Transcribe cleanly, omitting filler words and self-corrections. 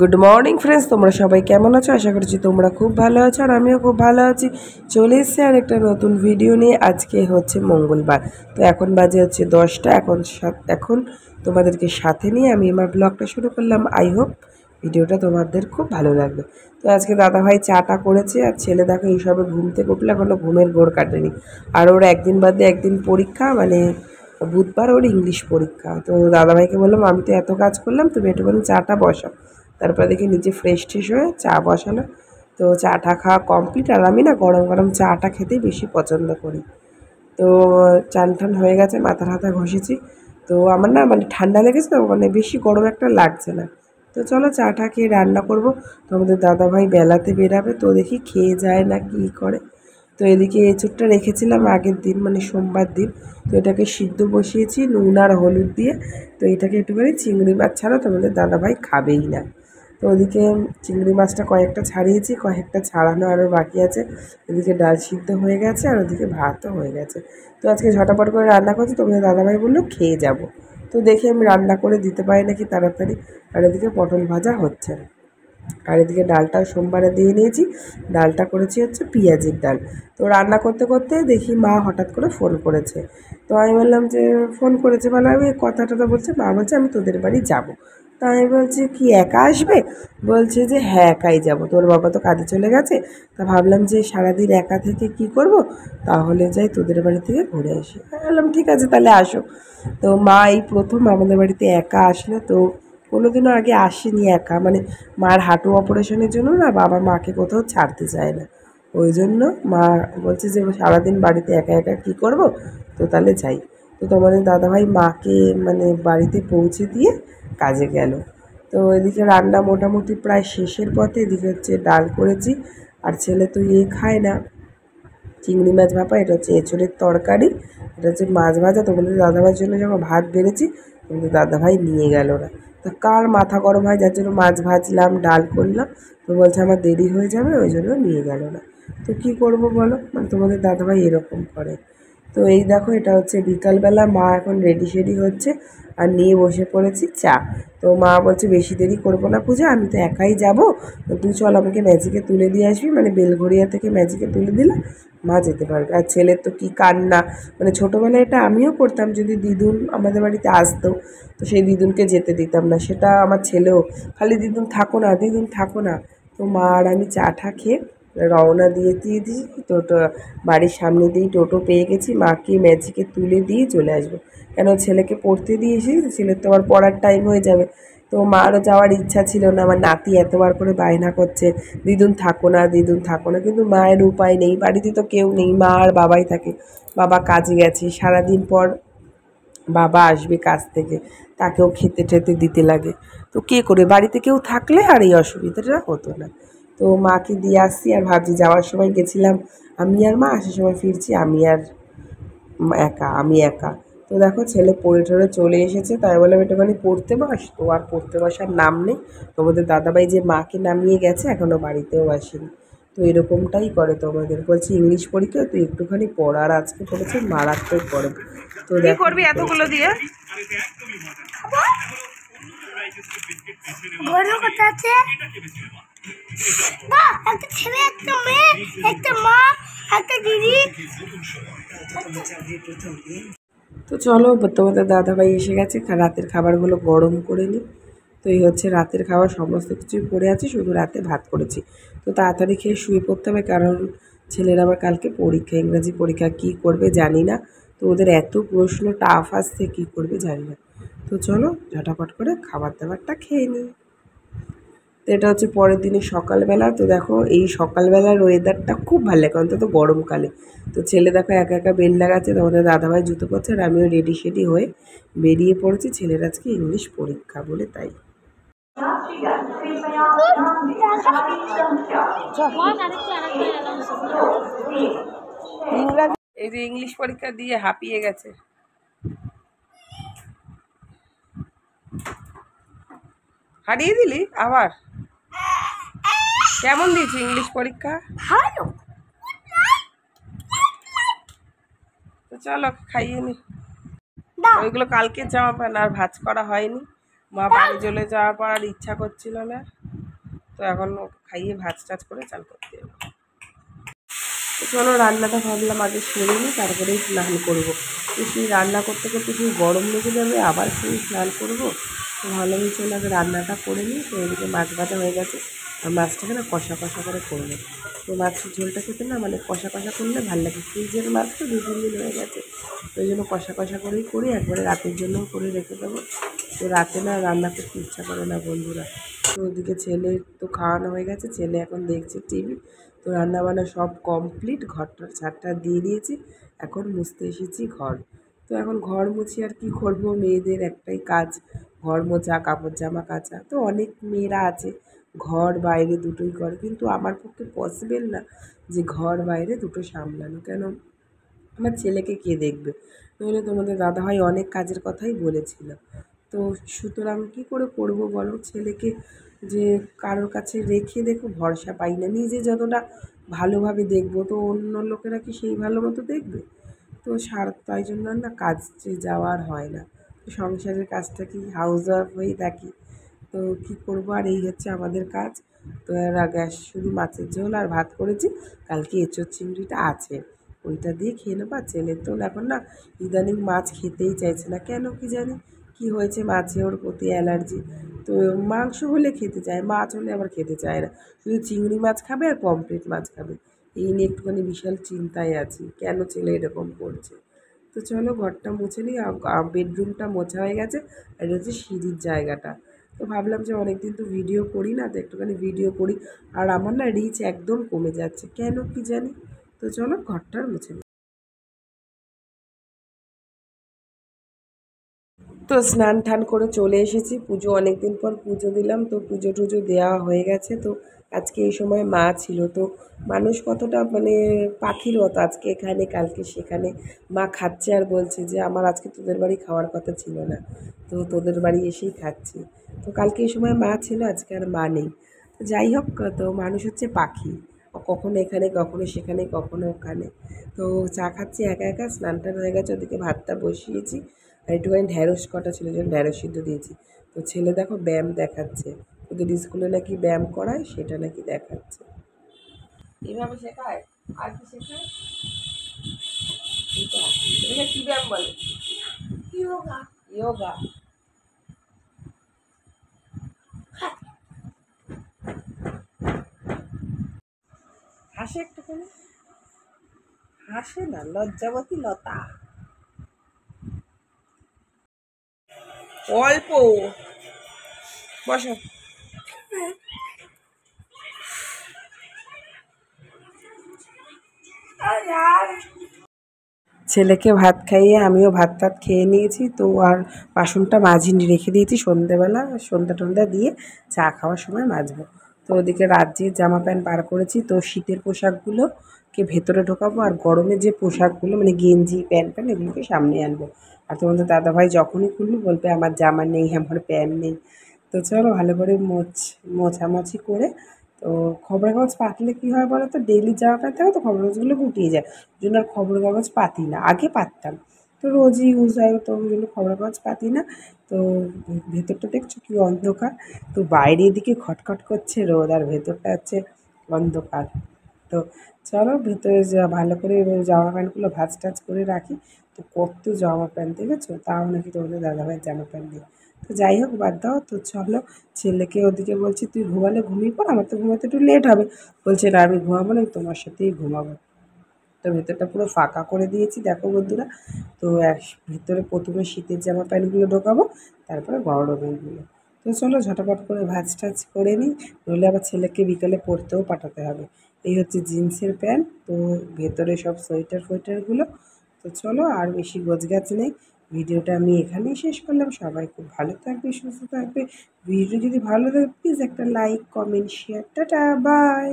Good morning friends, তোমরা সবাই কেমন আছো? আশা করছি তোমরা খুব ভালো আছো আর আমিও খুব ভালো আছি। চলে এসেছি আর একটা নতুন ভিডিও নিয়ে। আজকে হচ্ছে মঙ্গলবার, তো এখন বাজে হচ্ছে 10টা। এখন তোমাদেরকে সাথে নিয়ে আমি আমার ব্লগটা শুরু করলাম। আই হোপ ভিডিওটা তোমাদের খুব ভালো লাগবে। তো আজকে দাদাভাই চাটা করেছে আর ছেলে দেখো এইসবে ঘুম থেকে উঠলে এখনও ঘুমের ঘোর কাটেনি। আর ওর একদিন বাদে একদিন পরীক্ষা, মানে বুধবার ওর ইংলিশ পরীক্ষা। তো দাদাভাইকে বললাম আমি তো এত কাজ করলাম, তুমি একটুখানি চাটা বসাও। তারপরে দেখি নিচে ফ্রেশ হয়ে চা বসানো। তো চাটা খাওয়া কমপ্লিট। আর আমি না গরম গরম চাটা খেতেই বেশি পছন্দ করি। তো চান টান হয়ে গেছে, মাথা হাতা ঘষেছি। তো আমার না মানে ঠান্ডা লেগেছে, তো মানে বেশি গরম একটা লাগছে না। তো চলো চাটা খেয়ে রান্না করবো। তো আমাদের দাদাভাই বেলাতে বেরাবে, তো দেখি খেয়ে যায় না কি করে। তো এদিকে এঁচোড়টা রেখেছিলাম আগের দিন, মানে সোমবার দিন। তো এটাকে সিদ্ধ বসিয়েছি নুন আর হলুদ দিয়ে। তো এটাকে একটুখানি চিংড়ি মাছ ছাড়া তোমাদের দাদাভাই খাবেই না। তো ওদিকে চিংড়ি মাছটা কয়েকটা ছাড়িয়েছি, কয়েকটা ছাড়ানো আরও বাকি আছে। এদিকে ডাল সিদ্ধ হয়ে গেছে আর ওদিকে ভাতও হয়ে গেছে। তো আজকে ঝটাপট করে রান্না করছি। তোমাদের দাদাভাই বললো খেয়ে যাব। তো দেখি আমি রান্না করে দিতে পারি নাকি তাড়াতাড়ি। আর এদিকে পটল ভাজা হচ্ছে। আর এদিকে ডালটাও সোমবারে দিয়ে নিয়েছি। ডালটা করেছি হচ্ছে পেঁয়াজের ডাল। তো রান্না করতে করতে দেখি মা হঠাৎ করে ফোন করেছে। তো আমি বললাম যে ফোন করেছে বলে আমি কথাটা তো বলছে, মা বলছে আমি তোদের বাড়ি যাব। তা আমি বলছি কি একা আসবে? বলছে যে হ্যাঁ একাই যাব, তোর বাবা তো কাজে চলে গেছে। তা ভাবলাম যে সারাদিন একা থেকে কি করব, তাহলে যাই তোদের বাড়ি থেকে ঘুরে আসি। বললাম ঠিক আছে তাহলে আসো। তো মা এই প্রথম আমাদের বাড়িতে একা আসলো। তো কোনোদিনও আগে আসেনি একা, মানে মার হাঁটু অপারেশনের জন্য না বাবা মাকে কোথাও ছাড়তে চায় না। ওই জন্য মা বলছে যে সারাদিন বাড়িতে একা একা কী করব, তো তাহলে যাই। তো তোমাদের দাদাভাই মাকে মানে বাড়িতে পৌঁছে দিয়ে কাজে গেল। তো এদিকে রান্না মোটামুটি প্রায় শেষের পথে। এদিকে হচ্ছে ডাল করেছি। আর ছেলে তো খায় না চিংড়ি মাছ ভাপা, এটা হচ্ছে এঁচোড়ের তরকারি, এটা হচ্ছে মাছ ভাজা। তোমাদের দাদাভাইয়ের জন্য যখন ভাত বেড়েছি, তোমাদের দাদাভাই নিয়ে গেল না। তো কার মাথা গরম হয়, যার জন্য মাছ ভাজলাম ডাল করলাম। তো বলছে আমার দেরি হয়ে যাবে, ওই জন্য নিয়ে গেল না। তো কী করবো বলো, মানে তোমাদের দাদাভাই এরকম করে। তো এই দেখো এটা হচ্ছে বিকালবেলা, মা এখন রেডি শেডি হচ্ছে আর নিয়ে বসে পড়েছি চা। তো মা বলছে বেশি দেরি করবো না পূজা, আমি তো একাই যাব, তুই চল আমাকে ম্যাজিকে তুলে দিয়ে আসবি, মানে বেলঘরিয়া থেকে ম্যাজিকে তুলে দিলে মা যেতে পারবে। আর ছেলের তো কী কান্না, মানে ছোটোবেলায় এটা আমিও করতাম, যদি দিদুন আমাদের বাড়িতে আসতো তো সেই দিদুনকে যেতে দিতাম না। সেটা আমার ছেলেও খালি দিদুন থাকো না, দিদুন থাকো না। তো মা আর আমি চা টা খেয়ে রওনা দিয়ে দিয়েছি। টোটো বাড়ির সামনে দিয়েই টোটো পেয়ে গেছি, মাকে ম্যাজিকে তুলে দিয়ে চলে আসবো। কেন ছেলেকে পড়তে দিয়ে এসেছি, ছেলের তো আবার পড়ার টাইম হয়ে যাবে। তো মারও যাওয়ার ইচ্ছা ছিল না, আমার নাতি এতবার করে বায়না করছে দিদুন থাকো না, দিদুন থাকো না। কিন্তু মায়ের উপায় নেই, বাড়িতে তো কেউ নেই, মা আর বাবাই থাকে। বাবা কাজে গেছে, সারাদিন পর বাবা আসবে কাজ থেকে, তাকেও খেতে টেতে দিতে লাগে। তো কে করে, বাড়িতে কেউ থাকলে আর এই অসুবিধাটা হতো না। তো মাকে দিয়ে আসছি আর ভাবছি যাওয়ার সময় গেছিলাম আমি আর মা, আসার সময় ফিরছি আমি একা। তো দেখো ছেলে পড়ে টড়ে চলে এসেছে, তাই বললাম একটুখানি পড়তে বস। তো আর পড়তে বসার নাম নেই। তোমাদের দাদাভাই যে মাকে নামিয়ে গেছে এখনও বাড়িতেও আসেনি। তো এরকমটাই করে তোমাদের, বলছি ইংলিশ পরীক্ষা তুই একটুখানি পড়। আর আজকে পড়েছে মারাত্মক গরম। তো দেখো করবি এতগুলো দিয়ে একটা ছেলে, একটা মেয়ে, একটা মা, একটা দিদি। তো চলো তোমাদের দাদাভাই এসে গেছে, রাতের খাবারগুলো গরম করে নিই। তো এই হচ্ছে রাতের খাবার, সমস্ত কিছুই পড়ে আছে, শুধু রাতে ভাত করেছি। তো তাড়াতাড়ি খেয়ে শুয়ে পড়তে হবে, কারণ ছেলের আবার কালকে পরীক্ষা, ইংরাজি পরীক্ষা। কী করবে জানি না। তো ওদের এত প্রশ্ন টাফ আসছে, কী করবে জানি না। তো চলো ঝটাপট করে খাবার দাবারটা খেয়ে নিই। তো এটা হচ্ছে পরের দিনের সকালবেলা। তো দেখো এই সকালবেলার ওয়েদারটা খুব ভালো লাগে, অন্তত গরমকালে। তো ছেলে দেখো একা একা বেল লাগাচ্ছে, তোমাদের দাদাভাই জুতো করছে আর আমিও রেডি শেডি হয়ে বেরিয়ে পড়েছি। ছেলের আজকে ইংলিশ পরীক্ষা বলে তাই। ইংরাজি এই যে ইংলিশ পরীক্ষা দিয়ে হাঁপিয়ে গেছে। হারিয়ে দিলি আবার? কেমন দিয়েছি ইংলিশ পরীক্ষা? ভালো। তো চলো খাইয়ে নি। ওইগুলো কালকে জামা প্যান্ট আর ভাঁজ করা হয়নি। মা বাড়ি চলে যাওয়ার পর আর ইচ্ছা করছিল না। তো এখন ওকে খাইয়ে ভাজ টাজ করে চান করতে যাবো। তো চলো রান্নাটা ভাবলাম আগে সেরে নিই, তারপরেই স্নান করবো। তো সেই রান্না করতে করতে সেই গরম লেগে যাবে, আবার সেই স্নান করবো। তো ভালোই চলো আগে রান্নাটা করে নিই। তো এদিকে মাছ ভাজা হয়ে গেছে, আর মাছটাকে না কষা কষা করে করবো। তো মাছের ঝোলটা খেতে না মানে কষা কষা করলে ভালো লাগে, ফ্রিজের মাছ তো 2-3 দিন হয়ে গেছে। তো ওই জন্য কষা কষা করেই করি, একবারে রাতের জন্যও করে রেখে দেবো। তো রাতে না রান্না করতে ইচ্ছা করে না বন্ধুরা। তো ওদিকে ছেলে তো খাওয়ানো হয়ে গেছে, ছেলে এখন দেখছে টিভি। তো রান্নাবান্না সব কমপ্লিট, ঘরটার ঝাড়টা দিয়ে দিয়েছি, এখন মুছতে এসেছি ঘর। তো এখন ঘর মুছি, আর কি করবো, মেয়েদের একটাই কাজ ঘর মোছা, কাপড় জামা কাচা। তো অনেক মেয়েরা আছে ঘর বাইরে দুটোই করে, কিন্তু আমার পক্ষে পসিবল না যে ঘর বাইরে দুটো সামলানো। কেন, আমার ছেলেকে কে দেখবে? নইলে তোমাদের দাদাভাই অনেক কাজের কথাই বলেছিল। তো সুতরাং কী করে করব বলো, ছেলেকে যে কারোর কাছে রেখে দেখো ভরসা পাই না। নিজে যতটা ভালোভাবে দেখবো, তো অন্য লোকেরা কি সেই ভালো মতো দেখবে? তো তাই জন্য না কাজে যাওয়ার হয় না। তো সংসারের কাজটা কি হাউস ওয়াইফ হয়েই থাকি। তো কী করবো, আর এই হচ্ছে আমাদের কাজ। তো এর আগে শুধু মাছের ঝোল আর ভাত করেছি, কালকে এঁচোড় চিংড়িটা আছে, ওইটা দিয়ে খেয়ে নেবো। আর ছেলে তো এখন না ইদানিং মাছ খেতেই চাইছে না, কেন কি জানি কি হয়েছে, মাছে ওর প্রতি অ্যালার্জি। তো মাংস হলে খেতে চায়, মাছ হলে আবার খেতে চায় না, শুধু চিংড়ি মাছ খাবে আর পমফ্রেট মাছ খাবে। এই নিয়ে একটুখানি বিশাল চিন্তায় আছি, কেন ছেলে এরকম করছে। তো চলো ঘরটা মুছে নিই। বেডরুমটা মোছা হয়ে গেছে, আর এটা হচ্ছে সিঁড়ির জায়গাটা। তো ভাবলাম যে অনেক দিন তো ভিডিও করি না, তো একটুখানি ভিডিও করি। আর আমার না রিচ একদম কমে যাচ্ছে, কেন কি জানি। তো চলো ঘরটা মুছে নিই। তো স্নান টান করে চলে এসেছি, পুজো অনেক দিন পর পুজো দিলাম। তো পুজো টুজো দেওয়া হয়ে গেছে। তো আজকে এই সময় মা ছিল, তো মানুষ কতটা মানে পাখির মতো, আজকে এখানে কালকে সেখানে। মা খাচ্ছে আর বলছে যে আমার আজকে তোদের বাড়ি খাওয়ার কথা ছিল না, তো তোদের বাড়ি এসেই খাচ্ছি। তো কালকে এই সময় মা ছিল, আজকে আর মা নেই। তো যাই হোক, তো মানুষ হচ্ছে পাখি, কখনো এখানে কখনো সেখানে কখনো ওখানে। তো চা খাচ্ছি একা একা, স্নান টান হয়ে গেছে, ওদিকে ভাতটা বসিয়েছি। আর একটুখানি ঢ্যাঁড়স কটা ছিল, যেন ঢ্যাঁড়স সিদ্ধ দিয়েছি। তো ছেলে দেখো ব্যায়াম দেখাচ্ছে, ওদের স্কুলে নাকি ব্যায়াম করায়, সেটা নাকি দেখাচ্ছে। এইভাবে শেখায়, আর কি শেখায়, এটা এটাকে কী ব্যায়াম বলে? যোগা। যোগা। হাসে একটুখানি, হাসে না, লজ্জাবতী লতা। অল্প বসো। ছেলেকে ভাত খাইয়ে আমিও ভাত টাত খেয়ে নিয়েছি। তো আর বাসনটা মাজিনি, রেখে দিয়েছি সন্ধ্যেবেলা, সন্ধ্যা টন্ধ্যা দিয়ে চা খাওয়ার সময় মাজবো। তো ওদিকে রাজ্যের জামা প্যান্ট বার করেছি, তো শীতের পোশাকগুলোকে ভেতরে ঢোকাবো, আর গরমের যে পোশাকগুলো মানে গেঞ্জি প্যান্ট প্যান্ট এগুলোকে সামনে আনবো। আর তোমাদের দাদাভাই যখনই খুলবে বলবে আমার জামা নেই, আমার প্যান্ট নেই। তো চলো ভালো করে মোছামুছি করে। তো খবরের কাগজ পাতলে কী হয় বলো তো, ডেইলি জামা প্যান্ট থাকে তো খবরের কাগজগুলো গুটিয়ে যায়, ওই জন্য আর খবরের কাগজ পাতি না। আগে পাততাম, তো রোজই ইউজ হয়, তো ওই জন্য খবরের কাগজ পাতি না। তো ভেতরটা দেখছো কি অন্ধকার, তো বাইরে এদিকে খটখট করছে রোদ, আর ভেতরটা হচ্ছে অন্ধকার। তো চলো ভেতরে ভালো করে জামা প্যান্টগুলো ভাঁজ টাজ করে রাখি। তো কত জামা প্যান্ট দেখেছো, তাও নাকি তোমাদের দাদাভাইয়ের জামা প্যান্ট নেই। তো যাই হোক বাদ দাও। তো চলো ছেলেকে ওদিকে বলছি তুই ঘুমালে ঘুমিয়ে পড়, আমার তো ঘুমাতে একটু লেট হবে। বলছে না আমি ঘুমাবো না, আমি তোমার সাথেই ঘুমাবো। তো ভেতরটা পুরো ফাঁকা করে দিয়েছি দেখো বন্ধুরা। তো ভিতরে প্রথমে শীতের জামা প্যান্টগুলো ঢোকাবো, তারপরে গরমেরগুলো। তো চলো ঝটাপট করে ভাজ টাজ করে নিই, নইলে আবার ছেলেকে বিকালে পড়তেও পাঠাতে হবে। এই হচ্ছে জিন্সের প্যান্ট, তো ভেতরে সব সোয়েটার ফোয়েটারগুলো। তো চলো আর বেশি গোছগাছ নেই, ভিডিওটা আমি এখানেই শেষ করলাম। সবাই খুব ভালো থাকবে, সুস্থ থাকবে। ভিডিও যদি ভালো লাগে প্লিজ একটা like comment share, tata bye.